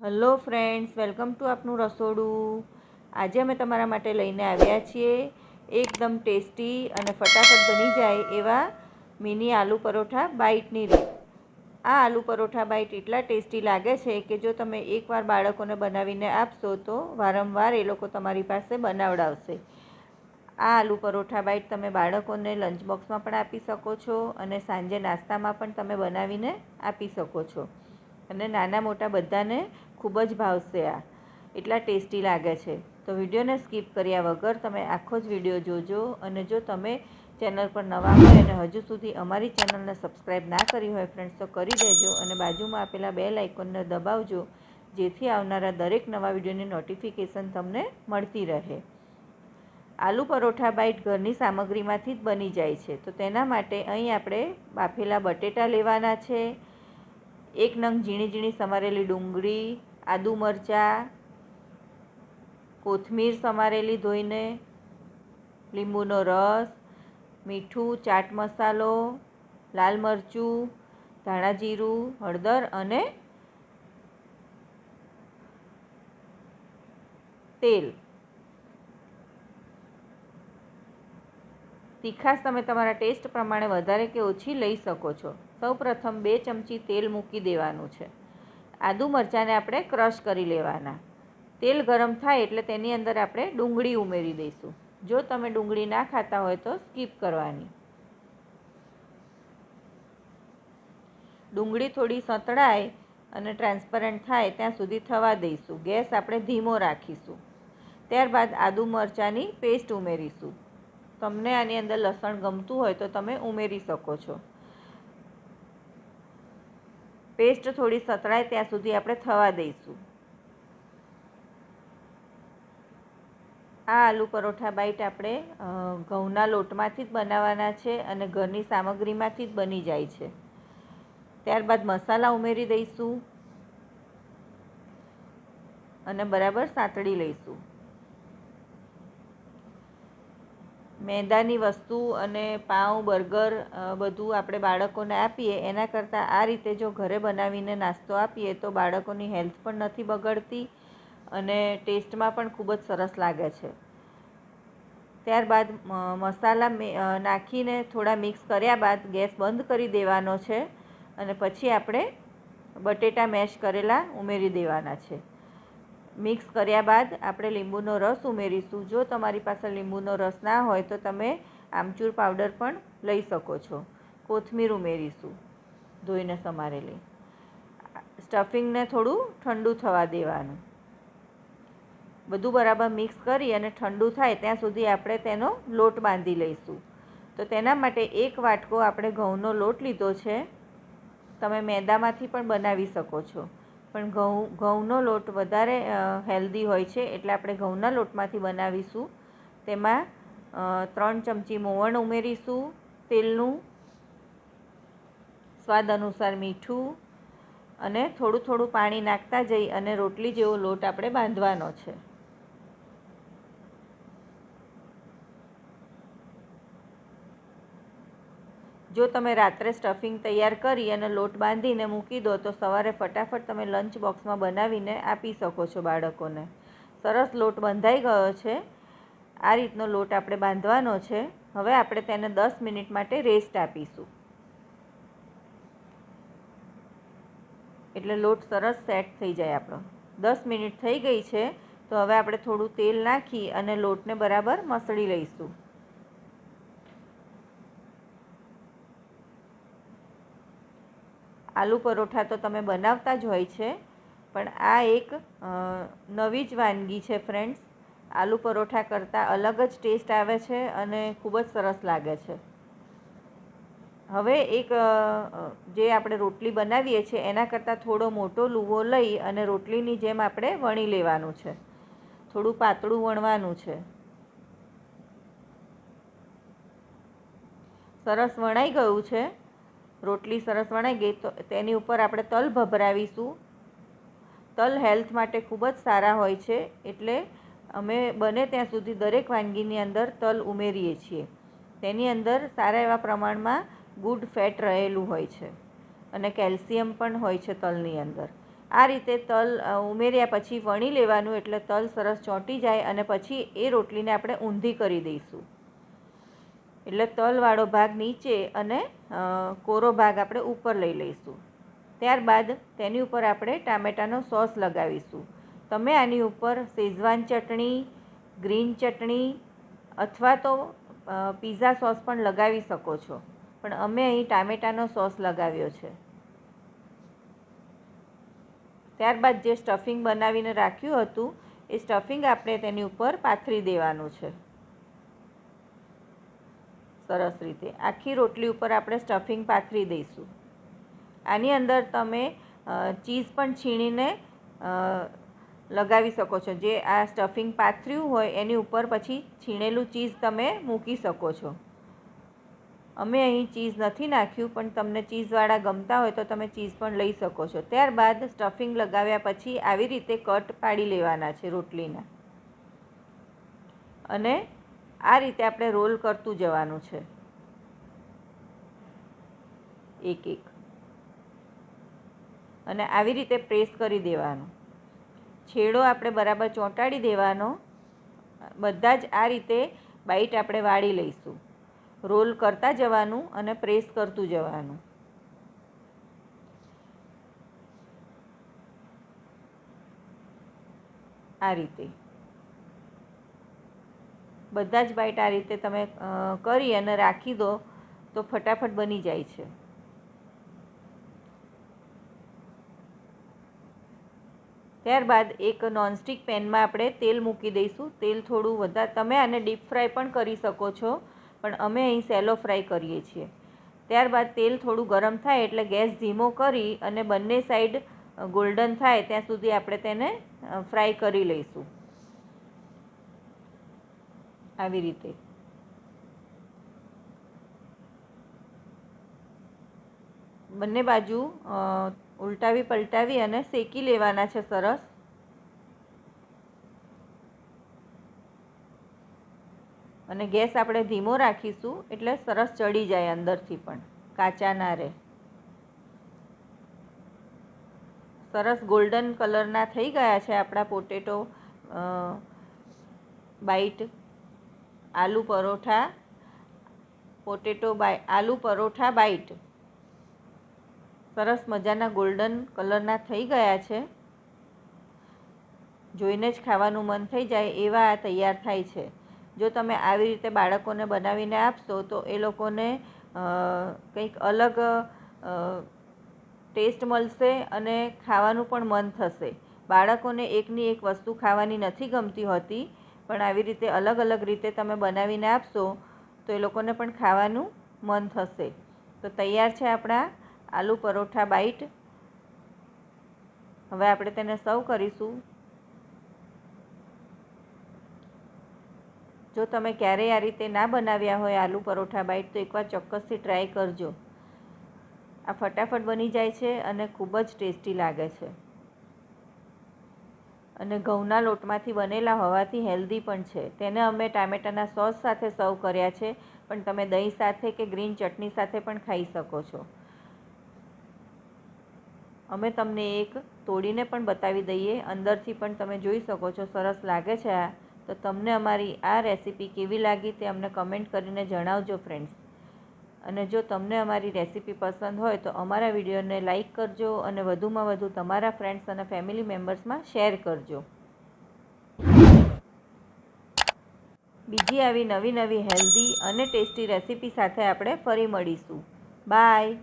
Hello friends, welcome to આપનું રસોડું। આજે અમે તમારા માટે લઈને આવ્યા છીએ એકદમ ટેસ્ટી અને ફટાફટ બની જાય એવા મિની આલુ પરોઠા બાઈટની રીત। આ આલુ પરોઠા બાઈટ એટલા ટેસ્ટી લાગે છે કે જો તમે એકવાર બાળકોને બનાવીને આપશો તો વારંવાર એ લોકો તમારી પાસે બનાવડાવશે। આ આલુ પરોઠા બાઈટ તમે બાળકોને લંચ બોક્સમાં પણ આપી શકો છો અને સાંજે નાસ્તામાં પણ તમે બનાવીને આપી શકો છો અને નાના મોટા બધાને ખૂબ જ ભાવશે। આ એટલા ટેસ્ટી લાગે છે। તો વિડીયોને સ્કીપ કર્યા વગર તમે આખો જ વિડીયો જોજો અને જો તમે ચેનલ પર નવા હોય અને હજુ સુધી અમારી ચેનલને સબસ્ક્રાઈબ ના કરી હોય ફ્રેન્ડ્સ તો કરી દેજો અને બાજુમાં આપેલા બેલ આઇકોનને દબાવજો, જેથી આવનારા દરેક નવા વિડીયોની નોટિફિકેશન તમને મળતી રહે। આલુ પરોઠા બાઈટ ઘરની સામગ્રીમાંથી જ બની જાય છે। તો તેના માટે અહીં આપણે બાફેલા બટેટા લેવાના છે, એક નંગ ઝીણી ઝીણી સમારેલી ડુંગળી, આદુ મરચાં, કોથમીર સમારેલી ધોઈને, લીંબુનો રસ, મીઠું, ચાટ મસાલો, લાલ મરચું, ધાણા જીરું, હળદર અને તેલ। તીખાશ તમે તમારા ટેસ્ટ પ્રમાણે વધારે કે ઓછી લઈ શકો છો। સૌપ્રથમ 2 ચમચી તેલ મૂકી દેવાનું છે। આદુ મરચાંને આપણે ક્રશ કરી લેવાના। તેલ ગરમ થાય એટલે તેની અંદર આપણે ડુંગળી ઉમેરી દઈશું। જો તમે ડુંગળી ના ખાતા હોય તો સ્કીપ કરવાની। ડુંગળી થોડી સતળાય અને ટ્રાન્સપરન્ટ થાય ત્યાં સુધી થવા દઈશું। ગેસ આપણે ધીમો રાખીશું। ત્યારબાદ આદુ મરચાંની પેસ્ટ ઉમેરીશું। તમને આની અંદર લસણ ગમતું હોય તો તમે ઉમેરી શકો છો। પેસ્ટ થોડી સતળાય ત્યાં સુધી આપણે થવા દઈશું। આ આલુ પરોઠા બાઈટ આપણે ઘઉંના લોટમાંથી જ બનાવવાના છે અને ઘરની સામગ્રીમાંથી જ બની જાય છે। ત્યારબાદ મસાલા ઉમેરી દઈશું અને બરાબર સાંતળી લઈશું। મેંદાની વસ્તુ અને પાઉં, બર્ગર બધું આપણે બાળકોને આપીએ એના કરતાં આ રીતે જો ઘરે બનાવીને નાસ્તો આપીએ તો બાળકોની હેલ્થ પણ નથી બગડતી અને ટેસ્ટમાં પણ ખૂબ જ સરસ લાગે છે। ત્યારબાદ મસાલા નાખીને થોડા મિક્સ કર્યા બાદ ગેસ બંધ કરી દેવાનો છે અને પછી આપણે બટેટા મેશ કરેલા ઉમેરી દેવાના છે। મિક્સ કર્યા બાદ આપણે લીંબુનો રસ ઉમેરીશું। જો તમારી પાસે લીંબુનો રસ ના હોય તો તમે આમચૂર પાવડર પણ લઈ શકો છો। કોથમીર ઉમેરીશું ધોઈને સમારેલી। સ્ટફિંગને થોડું ઠંડુ થવા દેવાનું। બધું બરાબર મિક્સ કરી અને ઠંડુ થાય ત્યાં સુધી આપણે તેનો લોટ બાંધી લઈશું। તો તેના માટે 1 વાટકો આપણે ઘઉંનો લોટ લીધો છે। તમે મેદામાંથી પણ બનાવી શકો છો, પણ ઘઉંનો લોટ વધારે હેલ્ધી હોય છે એટલે આપણે ઘઉંના લોટમાંથી બનાવીશું। તેમાં 3 ચમચી મોવણ ઉમેરીશું તેલનું, સ્વાદ અનુસાર મીઠું અને થોડું થોડું પાણી નાખતા જઈ અને રોટલી જેવો લોટ આપણે બાંધવાનો છે। જો તમે રાત્રે સ્ટફિંગ તૈયાર કરી અને લોટ બાંધીને મૂકી દો તો સવારે ફટાફટ તમે લંચ બોક્સમાં બનાવીને આપી શકો છો બાળકોને। સરસ લોટ બંધાઈ ગયો છે। આ રીતનો લોટ આપણે બાંધવાનો છે। હવે આપણે તેને 10 મિનિટ માટે રેસ્ટ આપીશું એટલે લોટ સરસ સેટ થઈ જાય આપણો। 10 મિનિટ થઈ ગઈ છે તો હવે આપણે થોડું તેલ નાખી અને લોટને બરાબર મસળી લઈશું। આલુ પરોઠા તો તમે બનાવતા જ હોય છે, પણ આ એક નવી જ વાનગી છે ફ્રેન્ડ્સ। આલુ પરોઠા કરતાં અલગ જ ટેસ્ટ આવે છે અને ખૂબ જ સરસ લાગે છે। હવે એક જે આપણે રોટલી બનાવીએ છીએ એના કરતાં થોડો મોટો લુવો લઈ અને રોટલીની જેમ આપણે વણી લેવાનું છે। થોડું પાતળું વણવાનું છે। સરસ વણાઈ ગયું છે। રોટલી સરસ વણાઈ ગઈ તો તેની ઉપર આપણે તલ ભભરાવીશું। તલ હેલ્થ માટે ખૂબ જ સારા હોય છે એટલે અમે બને ત્યાં સુધી દરેક વાનગીની અંદર તલ ઉમેરીએ છીએ। તેની અંદર સારા એવા પ્રમાણમાં ગુડ ફેટ રહેલું હોય છે અને કેલ્શિયમ પણ હોય છે તલની અંદર, આ રીતે તલ ઉમેર્યા પછી વણી લેવાનું, એટલે તલ સરસ ચોંટી જાય અને પછી એ રોટલીને આપણે ઊંધી કરી દઈશું. એટલે તલવાળો ભાગ નીચે અને કોરો ભાગ આપણે ઉપર લઈ લઈશું. ત્યારબાદ તેની ઉપર આપણે ટામેટાનો સોસ લગાવીશું. તમે આની ઉપર શેઝવાન ચટણી, ગ્રીન ચટણી અથવા તો પીઝા સોસ પણ લગાવી શકો છો, પણ અમે અહીં ટામેટાનો સોસ લગાવ્યો છે. ત્યારબાદ જે સ્ટફિંગ બનાવીને રાખ્યું હતું એ સ્ટફિંગ આપણે તેની ઉપર પાથરી દેવાનું છે. સરસ રીતે આખી રોટલી ઉપર આપણે સ્ટફિંગ પાથરી દઈશું. આની અંદર તમે ચીઝ પણ છીણીને લગાવી શકો છો. જે આ સ્ટફિંગ પાથર્યું હોય એની ઉપર પછી છીણેલું ચીઝ તમે મૂકી શકો છો. અમે અહીં ચીઝ નથી નાખ્યું, પણ તમને ચીઝવાળા ગમતા હોય તો તમે ચીઝ પણ લઈ શકો છો. ત્યારબાદ સ્ટફિંગ લગાવ્યા પછી આવી રીતે કટ પાડી લેવાના છે રોટલીના, અને આ રીતે આપણે રોલ કરતું જવાનું છે એક એક, અને આવી રીતે પ્રેસ કરી દેવાનું. છેડો આપણે બરાબર ચોંટાડી દેવાનો. બધા જ આ રીતે બાઈટ આપણે વાળી લઈશું. રોલ કરતા જવાનું અને પ્રેસ કરતું જવાનું. આ રીતે બધા જ બાઈટ આ રીતે તમે કરી અને રાખી દો તો ફટાફટ બની જાય છે. ત્યારબાદ એક નોનસ્ટિક પેનમાં આપણે તેલ મૂકી દઈશું. તેલ થોડું વધારે, તમે આને ડીપ ફ્રાય પણ કરી શકો છો, પણ અમે અહીં સેલો ફ્રાય કરીએ છીએ. ત્યારબાદ તેલ થોડું ગરમ થાય એટલે ગેસ ધીમો કરી અને બંને સાઈડ ગોલ્ડન થાય ત્યાં સુધી આપણે તેને ફ્રાય કરી લઈશું. આવી રીતે બંને બાજુ ઉલટાવી પલટાવી અને શેકી લેવાના છે સરસ. અને ગેસ આપણે ધીમો રાખીશું એટલે સરસ ચડી જાય, અંદરથી પણ કાચા ના રહે. સરસ ગોલ્ડન કલરના થઈ ગયા છે આપણા potato byte. Aloo paratha byte સરસ મજાના ગોલ્ડન કલરના થઈ ગયા છે. જોઈને જ ખાવાનું મન થઈ જાય એવા આ તૈયાર થાય છે. જો તમે આવી રીતે બાળકોને બનાવીને આપશો તો એ લોકોને કંઈક અલગ ટેસ્ટ મળશે અને ખાવાનું પણ મન થશે. બાળકોને એકની એક વસ્તુ ખાવાની નથી ગમતી હોતી, પણ આવી રીતે અલગ અલગ રીતે તમે બનાવીને આપશો તો એ લોકોને પણ ખાવાનું મન થશે. તો તૈયાર છે આપણા આલુ પરોઠા બાઈટ. હવે આપણે તેને સર્વ કરીશું. જો તમે ક્યારેય આ રીતે ના બનાવ્યા હોય આલુ પરોઠા બાઈટ તો એકવાર ચોક્કસથી ટ્રાય કરજો. આ ફટાફટ બની જાય છે અને ખૂબ જ ટેસ્ટી લાગે છે, અને ઘઉંના લોટમાંથી બનેલા હોવાથી હેલ્ધી પણ છે. તેને અમે ટામેટાના સોસ સાથે સર્વ કર્યા છે, પણ તમે દહીં સાથે કે ગ્રીન ચટણી સાથે પણ ખાઈ શકો છો. અમે તમને એક તોડીને પણ બતાવી દઈએ, અંદરથી પણ તમે જોઈ શકો છો. સરસ લાગે છે આ. તો તમને અમારી આ રેસીપી કેવી લાગી તે અમને કમેન્ટ કરીને જણાવજો ફ્રેન્ડ્સ. અને જો તમને અમારી રેસીપી પસંદ હોય તો અમારા વિડીયોને લાઈક કરજો અને વધુમાં વધુ તમારા ફ્રેન્ડ્સ અને ફેમિલી મેમ્બર્સમાં શેર કરજો. બીજી આવી નવી હેલ્ધી અને ટેસ્ટી રેસીપી સાથે આપણે ફરી મળીશું. બાય.